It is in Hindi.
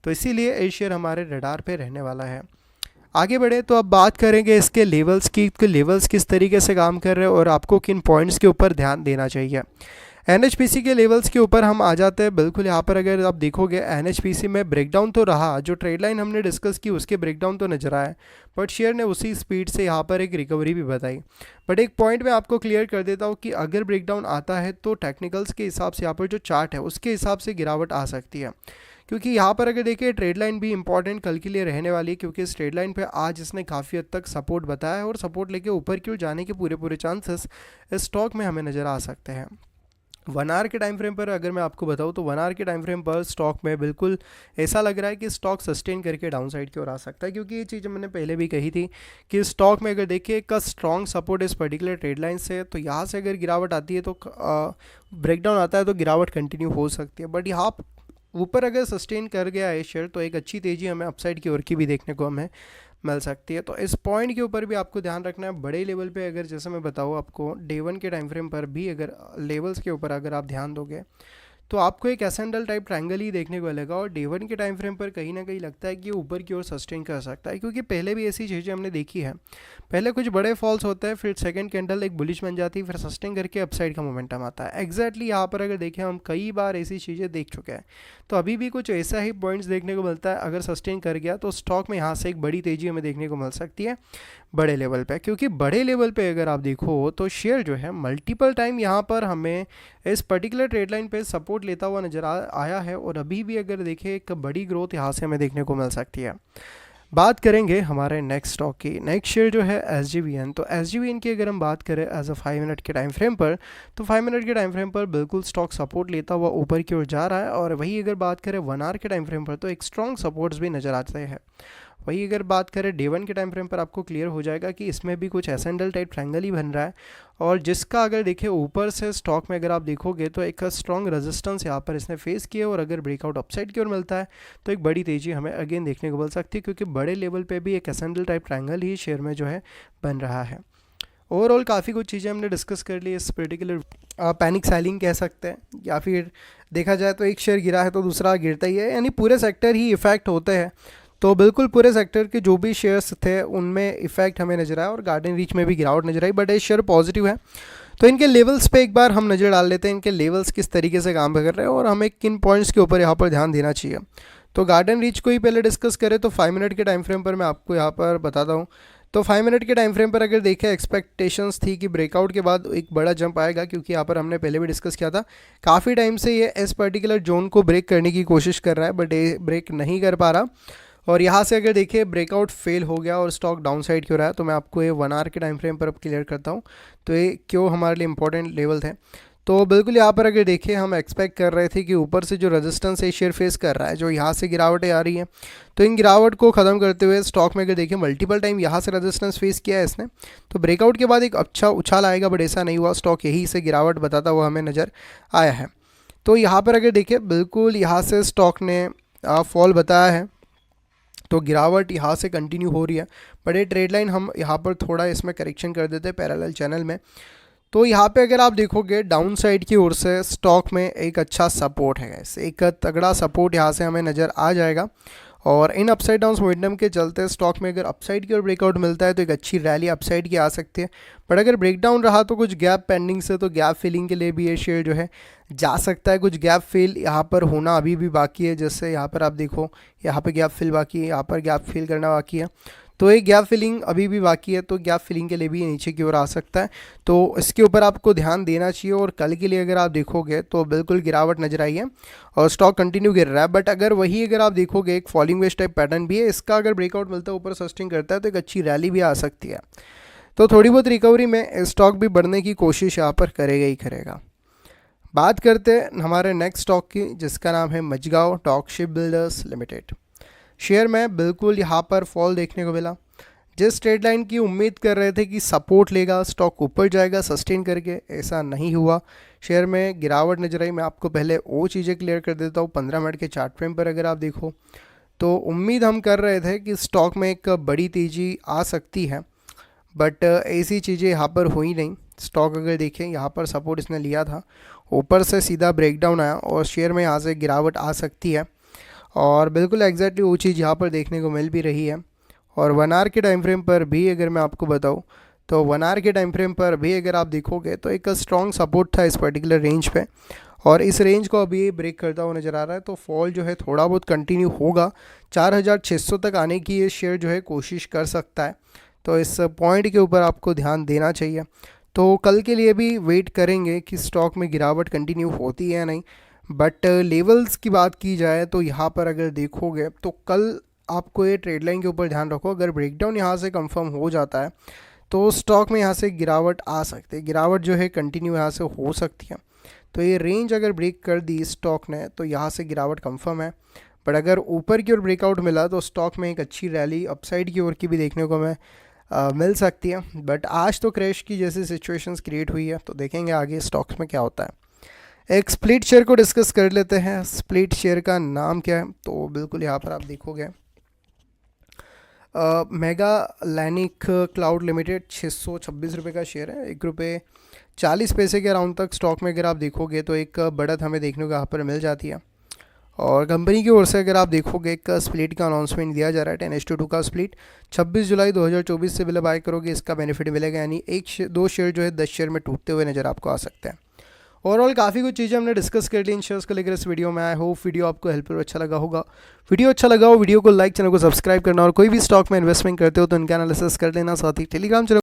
तो इसीलिए ये शेयर हमारे रडार पे रहने वाला है। आगे बढ़े तो अब बात करेंगे इसके लेवल्स की, कि लेवल्स किस तरीके से काम कर रहे हैं और आपको किन पॉइंट्स के ऊपर ध्यान देना चाहिए। एनएचपीसी के लेवल्स के ऊपर हम आ जाते हैं। बिल्कुल यहाँ पर अगर आप देखोगे एनएचपीसी में ब्रेकडाउन तो रहा, जो ट्रेड लाइन हमने डिस्कस की उसके ब्रेकडाउन तो नजर आया, बट शेयर ने उसी स्पीड से यहाँ पर एक रिकवरी भी बताई। बट एक पॉइंट मैं आपको क्लियर कर देता हूँ कि अगर ब्रेकडाउन आता है तो टेक्निकल्स के हिसाब से यहाँ पर जो चार्ट है उसके हिसाब से गिरावट आ सकती है, क्योंकि यहाँ पर अगर देखिए ट्रेड लाइन भी इंपॉर्टेंट कल के लिए रहने वाली है, क्योंकि इस ट्रेड लाइन पे आज इसने काफ़ी हद तक सपोर्ट बताया है और सपोर्ट लेके ऊपर की ओर जाने के पूरे पूरे चांसेस इस स्टॉक में हमें नज़र आ सकते हैं। 1 आवर के टाइम फ्रेम पर अगर मैं आपको बताऊं तो 1 आवर के टाइम फ्रेम पर स्टॉक में बिल्कुल ऐसा लग रहा है कि स्टॉक सस्टेन करके डाउन साइड की ओर आ सकता है, क्योंकि ये चीज़ मैंने पहले भी कही थी कि स्टॉक में अगर देखिए एक स्ट्रॉन्ग सपोर्ट इस पर्टिकुलर ट्रेड लाइन से, तो यहाँ से अगर गिरावट आती है तो ब्रेकडाउन आता है तो गिरावट कंटिन्यू हो सकती है। बट यहाँ ऊपर अगर सस्टेन कर गया है शेयर तो एक अच्छी तेज़ी हमें अपसाइड की ओर की भी देखने को हमें मिल सकती है। तो इस पॉइंट के ऊपर भी आपको ध्यान रखना है। बड़े लेवल पे अगर जैसे मैं बताऊँ आपको डे 1 के टाइम फ्रेम पर भी अगर लेवल्स के ऊपर अगर आप ध्यान दोगे तो आपको एक एसेंडल टाइप ट्रायंगल ही देखने को मिलेगा, और डे 1 के टाइम फ्रेम पर कहीं ना कहीं लगता है कि ये ऊपर की ओर सस्टेन कर सकता है, क्योंकि पहले भी ऐसी चीज़ें हमने देखी है। पहले कुछ बड़े फॉल्स होते हैं, फिर सेकंड कैंडल एक बुलिश बन जाती है, फिर सस्टेन करके अपसाइड का मोमेंटम आता है। एग्जैक्टली यहाँ पर अगर देखें हम कई बार ऐसी चीज़ें देख चुके हैं, तो अभी भी कुछ ऐसा ही पॉइंट्स देखने को मिलता है। अगर सस्टेन कर गया तो स्टॉक में यहाँ से एक बड़ी तेज़ी हमें देखने को मिल सकती है बड़े लेवल पे, क्योंकि बड़े लेवल पे अगर आप देखो तो शेयर जो है मल्टीपल टाइम यहाँ पर हमें इस पर्टिकुलर ट्रेड लाइन पे सपोर्ट लेता हुआ नजर आया है, और अभी भी अगर देखें एक बड़ी ग्रोथ यहाँ से हमें देखने को मिल सकती है। बात करेंगे हमारे नेक्स्ट स्टॉक की। नेक्स्ट शेयर जो है एस तो एस की अगर हम बात करें एज अ 5 मिनट के टाइम फ्रेम पर, तो 5 मिनट के टाइम फ्रेम पर बिल्कुल स्टॉक सपोर्ट लेता हुआ ऊपर की ओर जा रहा है, और वही अगर बात करें 1 आवर के टाइम फ्रेम पर तो एक स्ट्रॉन्ग सपोर्ट्स भी नज़र आते हैं। वही अगर बात करें डे 1 के टाइम फ्रेम पर आपको क्लियर हो जाएगा कि इसमें भी कुछ एसेंडल टाइप ट्रायंगल ही बन रहा है, और जिसका अगर देखें ऊपर से स्टॉक में अगर आप देखोगे तो एक स्ट्रॉन्ग रेजिस्टेंस यहाँ पर इसने फेस किया, और अगर ब्रेकआउट अपसाइड की ओर मिलता है तो एक बड़ी तेज़ी हमें अगेन देखने को मिल सकती है, क्योंकि बड़े लेवल पे भी एक एसेंडल टाइप ट्रायंगल ही शेयर में जो है बन रहा है। ओवरऑल काफ़ी कुछ चीज़ें हमने डिस्कस कर ली इस पर्टिकुलर पैनिक सेलिंग कह सकते हैं, या फिर देखा जाए तो एक शेयर गिरा है तो दूसरा गिरता ही है, यानी पूरे सेक्टर ही इफेक्ट होते हैं। तो बिल्कुल पूरे सेक्टर के जो भी शेयर्स थे उनमें इफेक्ट हमें नजर आया, और गार्डन रीच में भी गिरावट नजर आई, बट ये शेयर पॉजिटिव है। तो इनके लेवल्स पे एक बार हम नज़र डाल लेते हैं, इनके लेवल्स किस तरीके से काम कर रहे हैं और हमें किन पॉइंट्स के ऊपर यहाँ पर ध्यान देना चाहिए। तो गार्डन रीच को ही पहले डिस्कस करें तो 5 मिनट के टाइम फ्रेम पर मैं आपको यहाँ पर बताता हूँ। तो 5 मिनट के टाइम फ्रेम पर अगर देखें एक्सपेक्टेशंस थी कि ब्रेकआउट के बाद एक बड़ा जंप आएगा, क्योंकि यहाँ पर हमने पहले भी डिस्कस किया था काफ़ी टाइम से ये इस पर्टिकुलर जोन को ब्रेक करने की कोशिश कर रहा है, बट ये ब्रेक नहीं कर पा रहा, और यहाँ से अगर देखिए ब्रेकआउट फेल हो गया और स्टॉक डाउन साइड क्यों रहा है, तो मैं आपको ये 1 आवर के टाइम फ्रेम पर अब क्लियर करता हूँ तो ये क्यों हमारे लिए इंपॉर्टेंट लेवल थे। तो बिल्कुल यहाँ पर अगर देखिए हम एक्सपेक्ट कर रहे थे कि ऊपर से जो रेजिस्टेंस है शेयर फेस कर रहा है, जो यहाँ से गिरावटें आ रही हैं, तो इन गिरावट को ख़त्म करते हुए स्टॉक में अगर देखिए मल्टीपल टाइम यहाँ से रेजिस्टेंस फेस किया है इसने, तो ब्रेकआउट के बाद एक अच्छा उछाल आएगा, बट ऐसा नहीं हुआ, स्टॉक यही से गिरावट बताता हुआ हमें नज़र आया है। तो यहाँ पर अगर देखिए बिल्कुल यहाँ से स्टॉक ने फॉल बताया है, तो गिरावट यहाँ से कंटिन्यू हो रही है, बट ये ट्रेड लाइन हम यहाँ पर थोड़ा इसमें करेक्शन कर देते हैं पैरेलल चैनल में। तो यहाँ पे अगर आप देखोगे डाउन साइड की ओर से स्टॉक में एक अच्छा सपोर्ट है, एक तगड़ा सपोर्ट यहाँ से हमें नज़र आ जाएगा, और इन अपसाइड डाउन मोमेंटम के चलते स्टॉक में अगर अपसाइड की ओर ब्रेकआउट मिलता है तो एक अच्छी रैली अपसाइड की आ सकती है। बट अगर ब्रेकडाउन रहा तो कुछ गैप पेंडिंग से, तो गैप फिलिंग के लिए भी ये शेयर जो है जा सकता है। कुछ गैप फिल यहाँ पर होना अभी भी बाकी है, जैसे यहाँ पर आप देखो यहाँ पर गैप फिल बाकी है, यहाँ पर गैप फिल करना बाकी है, तो एक गैप फिलिंग अभी भी बाकी है, तो गैप फिलिंग के लिए भी नीचे की ओर आ सकता है, तो इसके ऊपर आपको ध्यान देना चाहिए। और कल के लिए अगर आप देखोगे तो बिल्कुल गिरावट नजर आई है और स्टॉक कंटिन्यू गिर रहा है, बट अगर आप देखोगे एक फॉलिंग वेज टाइप पैटर्न भी है, इसका अगर ब्रेकआउट मिलता है ऊपर सस्टेन करता है तो एक अच्छी रैली भी आ सकती है। तो थोड़ी बहुत रिकवरी में स्टॉक भी बढ़ने की कोशिश यहाँ पर करेगा ही करेगा। बात करते हैं हमारे नेक्स्ट स्टॉक की, जिसका नाम है Mazagon dock ship builders limited. Share में बिल्कुल यहाँ पर फॉल देखने को मिला। जिस ट्रेड लाइन की उम्मीद कर रहे थे कि सपोर्ट लेगा, स्टॉक ऊपर जाएगा सस्टेन करके, ऐसा नहीं हुआ, शेयर में गिरावट नजर आई। मैं आपको पहले वो चीज़ें क्लियर कर देता हूँ। 15 मिनट के चार्ट फ्रेम पर अगर आप देखो तो उम्मीद हम कर रहे थे कि स्टॉक में एक बड़ी तेज़ी आ सकती है, बट ऐसी चीज़ें यहाँ पर हुई नहीं। स्टॉक अगर देखें यहाँ पर सपोर्ट इसने लिया था, ऊपर से सीधा ब्रेकडाउन आया और शेयर में यहाँ से गिरावट आ सकती है। और बिल्कुल एग्जैक्टली वो चीज़ यहाँ पर देखने को मिल भी रही है। और 1 आवर के टाइम फ्रेम पर भी अगर मैं आपको बताऊँ तो 1 आवर के टाइम फ्रेम पर भी अगर आप देखोगे तो एक स्ट्रॉन्ग सपोर्ट था इस पर्टिकुलर रेंज पे, और इस रेंज को अभी ब्रेक करता हुआ नज़र आ रहा है। तो फॉल जो है थोड़ा बहुत कंटिन्यू होगा, 4600 तक आने की ये शेयर जो है कोशिश कर सकता है। तो इस पॉइंट के ऊपर आपको ध्यान देना चाहिए। तो कल के लिए भी वेट करेंगे कि स्टॉक में गिरावट कंटिन्यू होती है या नहीं। बट लेवल्स की बात की जाए तो यहाँ पर अगर देखोगे तो कल आपको ये ट्रेड लाइन के ऊपर ध्यान रखो, अगर ब्रेकडाउन यहाँ से कंफर्म हो जाता है तो स्टॉक में यहाँ से गिरावट आ सकती है, गिरावट जो है कंटिन्यू यहाँ से हो सकती है। तो ये रेंज अगर ब्रेक कर दी स्टॉक ने तो यहाँ से गिरावट कंफर्म है। बट अगर ऊपर की ओर ब्रेकआउट मिला तो स्टॉक में एक अच्छी रैली अपसाइड की ओर की भी देखने को मिल सकती है। बट आज तो क्रैश की जैसी सिचुएशंस क्रिएट हुई है, तो देखेंगे आगे स्टॉक्स में क्या होता है। एक स्प्लिट शेयर को डिस्कस कर लेते हैं। स्प्लिट शेयर का नाम क्या है, तो बिल्कुल यहाँ पर आप देखोगे मेगा लैनिक क्लाउड लिमिटेड 626 रुपये का शेयर है, 1 रुपये 40 पैसे के अराउंड तक स्टॉक में अगर आप देखोगे तो एक बढ़त हमें देखने को यहाँ पर मिल जाती है। और कंपनी की ओर से अगर आप देखोगे एक स्प्लिट का अनाउंसमेंट दिया जा रहा है, 10:2 का स्प्लिट 26 जुलाई 2024 से बिल बाय करोगे इसका बेनिफिट मिलेगा, यानी दो शेयर जो है 10 शेयर में टूटते हुए नज़र आपको आ सकते हैं। ओवरऑल काफ़ी कुछ चीज़ें हमने डिस्कस कर ली इन शेयर्स को लेकर इस वीडियो में। आई होप वीडियो आपको हेल्पफुल अच्छा लगा होगा। वीडियो अच्छा लगा हो वीडियो को लाइक, चैनल को सब्सक्राइब करना, और कोई भी स्टॉक में इन्वेस्टमेंट करते हो तो इनका एनालिसिस कर लेना, साथ ही टेलीग्राम चैनल